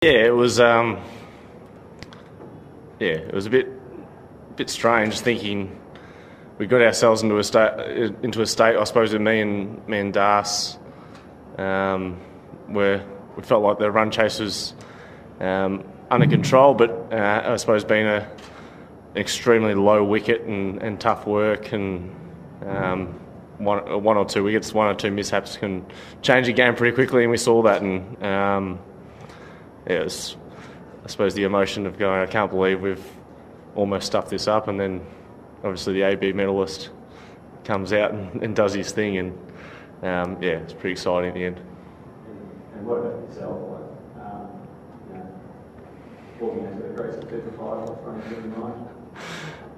Yeah, it was a bit strange thinking we got ourselves into a state. I suppose with me and Das, where we felt like the run chase was under control, but I suppose being an extremely low wicket and tough work and one or two wickets, one or two mishaps can change the game pretty quickly, and we saw that. And it was, I suppose, the emotion of going, I can't believe we've almost stuffed this up, and then obviously the AB medalist comes out and does his thing, and it's pretty exciting at the end. And what about yourself? Walking into the great success of 5 off running every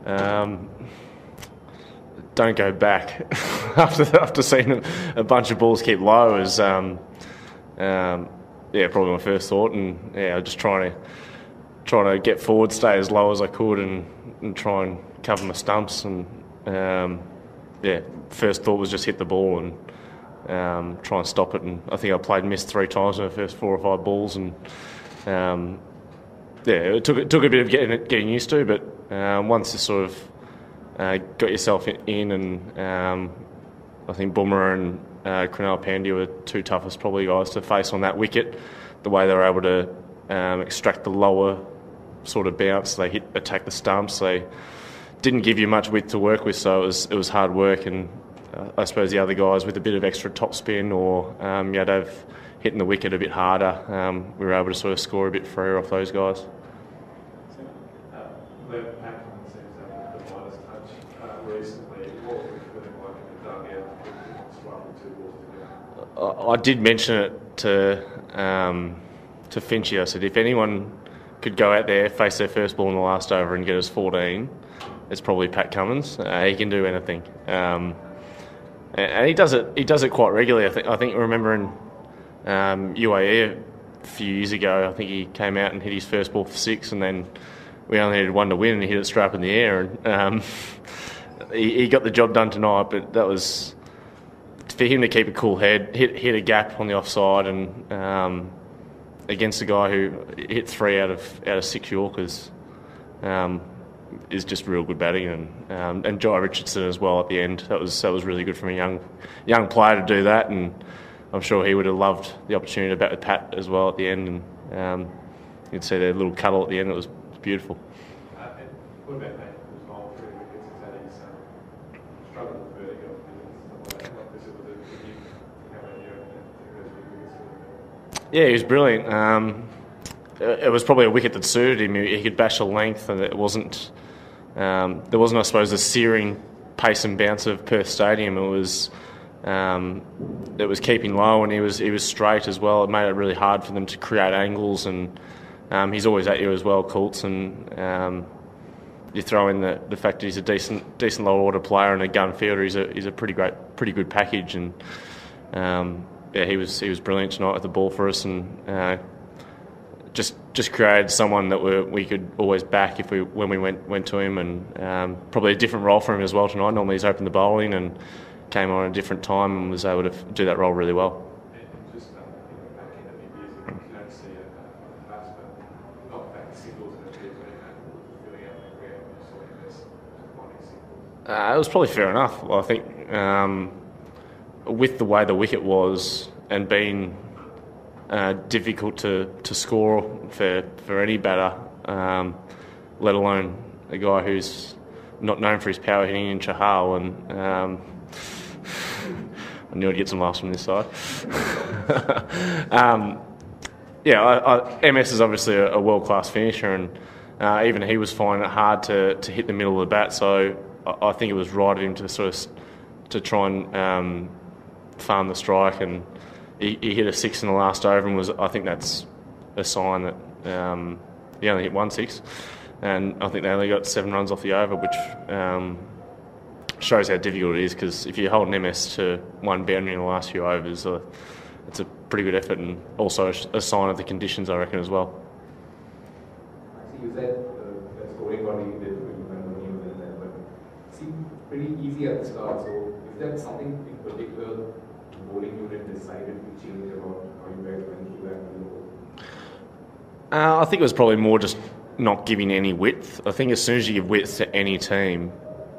night? Don't go back after seeing a bunch of balls keep low is probably my first thought, and just trying to get forward, stay as low as I could, and try and cover my stumps. And first thought was just hit the ball and try and stop it. And I think I missed 3 times in the first 4 or 5 balls, and it took a bit of getting used to. But once you sort of got yourself in, and I think Boomer and Krunal Pandya were 2 toughest probably guys to face on that wicket. The way they were able to extract the lower sort of bounce, they attack the stumps. They didn't give you much width to work with, so it was hard work. And I suppose the other guys with a bit of extra top spin or Yadav hitting the wicket a bit harder, we were able to sort of score a bit freer off those guys. I did mention it to Finchy. I said, if anyone could go out there, face their first ball in the last over and get us 14, it's probably Pat Cummins. He can do anything, and he does it. He does it quite regularly. I think remembering UAE a few years ago, I think he came out and hit his first ball for 6, and then we only needed 1 to win, and he hit it straight up in the air. And he got the job done tonight. But that was, for him to keep a cool head, hit a gap on the offside, and against a guy who hit 3 out of 6 Yorkers, is just real good batting. And Jai Richardson as well at the end. That was really good from a young player to do that, and I'm sure he would have loved the opportunity to bat with Pat as well at the end. And you'd see their little cuddle at the end. It was beautiful. What about Pat as well? 3 wickets, is that he's struggled with vertigo? Yeah, he was brilliant. It was probably a wicket that suited him. He could bash a length, and there wasn't, I suppose, the searing pace and bounce of Perth Stadium. It was keeping low, and he was straight as well. It made it really hard for them to create angles, and he's always at you as well, Coults. And you throw in the fact that he's a decent lower order player and a gun fielder. He's a pretty good package, and he was brilliant tonight with the ball for us, and just created someone that we could always back when we went to him, and probably a different role for him as well tonight. Normally he's opened the bowling and came on at a different time and was able to do that role really well. Just back in a few years ago, you don't see a batsman knock back singles in a bit filling out the ground, just sort of this finding singles. It was probably fair enough. I think with the way the wicket was and being difficult to score for any batter, let alone a guy who's not known for his power hitting in Chahal, and I knew I'd get some laughs from this side. MS is obviously a world-class finisher, and even he was finding it hard to hit the middle of the bat, so I think it was right of him to try and farm the strike, and he hit a 6 in the last over, and I think that's a sign that he only hit 1 6, and I think they only got 7 runs off the over, which shows how difficult it is, because if you hold an MS to 1 boundary in the last few overs, it's a pretty good effort, and also a sign of the conditions, I reckon, as well. I see you said the scoring body you did when Dhoni was in there, but it seemed pretty easy at the start, so is that something in particular the bowling unit decided to change about how you guys went through that? I think it was probably more just not giving any width. I think as soon as you give width to any team,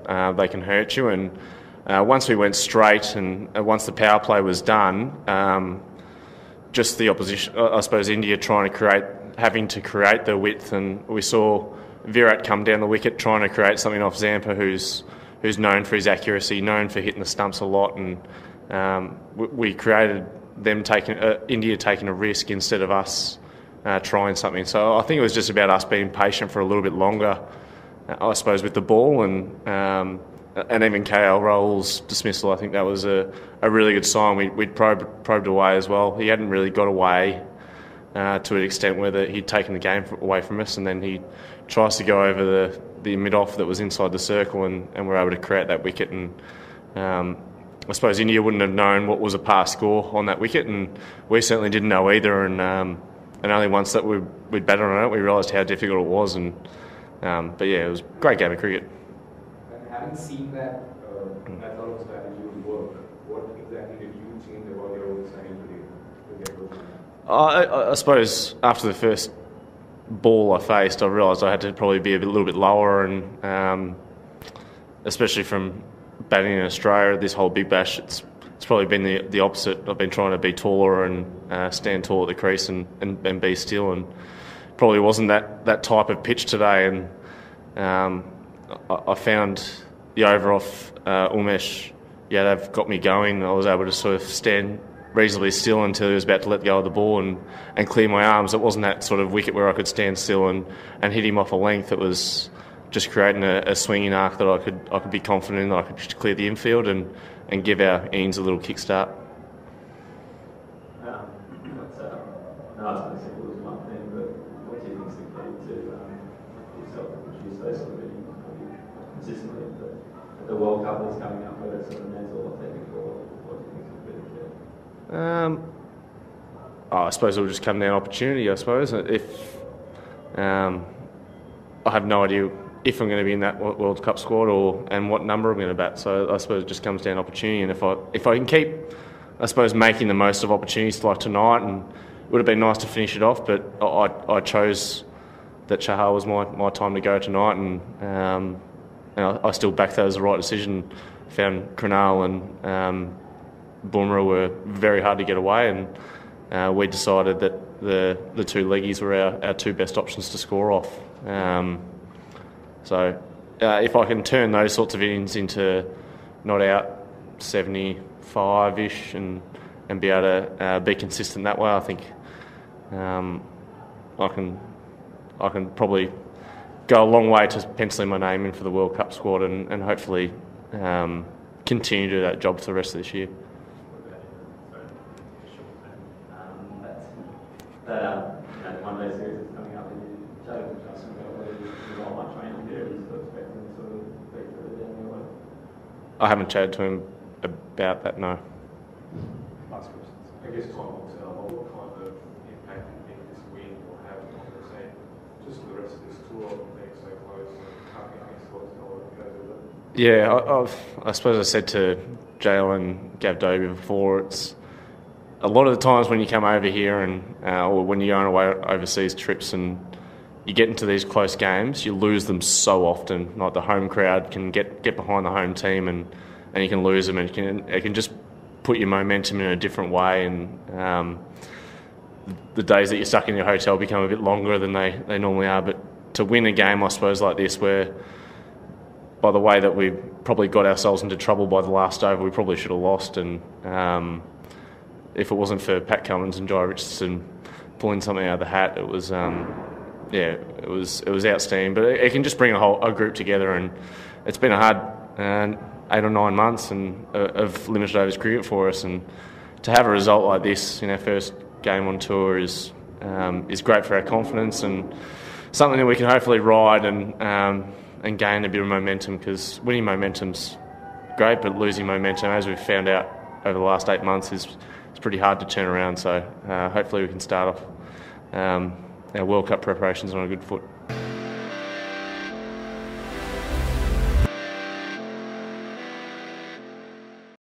they can hurt you. And once we went straight and once the power play was done, just the opposition, I suppose India having to create the width, and we saw Virat come down the wicket trying to create something off Zampa, who's known for his accuracy, known for hitting the stumps a lot, and we created them India taking a risk instead of us trying something. So I think it was just about us being patient for a little bit longer, I suppose, with the ball, and even KL Rahul's dismissal. I think that was a really good sign. We'd probed away as well. He hadn't really got away to an extent where he'd taken the game away from us, and then he tries to go over the mid-off that was inside the circle, and we're able to create that wicket. And I suppose India wouldn't have known what was a past score on that wicket, and we certainly didn't know either. And only once that we'd batted on it, we realised how difficult it was. But yeah, it was a great game of cricket. And having seen that method of strategy would work, what exactly did you change about your own strategy to get those? I suppose after the first ball I faced, I realised I had to probably be a little bit lower, and especially from batting in Australia, this whole Big Bash, it's probably been the opposite. I've been trying to be taller and stand tall at the crease and be still, and probably wasn't that type of pitch today. And I found the over off Umesh Yadav got me going. I was able to sort of stand reasonably still until he was about to let go of the ball and clear my arms. It wasn't that sort of wicket where I could stand still and hit him off a length. It was just creating a swinging arc that I could be confident in, that I could just clear the infield and give our innings a little kickstart. No, I was going to say it was one thing, but what do you think is the key to yourself to produce those sort of innings consistently at the World Cup that's coming up, whether it's sort of mental or technical? What do you think is the key? I suppose it'll just come down to opportunity. I suppose if I have no idea if I'm going to be in that World Cup squad and what number I'm going to bat. So I suppose it just comes down to opportunity, and if I can keep, I suppose, making the most of opportunities like tonight, and it would have been nice to finish it off, but I chose that Chahar was my time to go tonight, and I still back that as the right decision. Found Krunal and Bumrah were very hard to get away, and we decided that the two leggies were our two best options to score off. So if I can turn those sorts of innings into not out 75-ish and be able to be consistent that way, I think I can probably go a long way to penciling my name in for the World Cup squad and hopefully continue to do that job for the rest of this year. That one day series is coming up, and you chatted with Justin about whether you want much training there, and sort of expecting to sort of be further down the way. I haven't chatted to him about that, no. Last question. I guess time will tell what kind of impact you think this win will have on the team, just for the rest of this tour, being so close, coming against what's not what goes with it. Yeah, I suppose I said to Jale and Gav Dobie before, it's a lot of the times when you come over here and or when you're going away overseas trips and you get into these close games, you lose them so often. Like the home crowd can get behind the home team and you can lose them, and it can just put your momentum in a different way, and the days that you're stuck in your hotel become a bit longer than they normally are. But to win a game, I suppose, like this, where by the way that we probably got ourselves into trouble by the last over, we probably should have lost, and if it wasn't for Pat Cummins and Jai Richardson pulling something out of the hat, it was it was outstanding. But it can just bring a group together, and it's been a hard 8 or 9 months of limited overs cricket for us, and to have a result like this in our first game on tour is great for our confidence and something that we can hopefully ride and gain a bit of momentum, because winning momentum's great, but losing momentum, as we've found out over the last 8 months, is pretty hard to turn around. So hopefully we can start off our World Cup preparations on a good foot.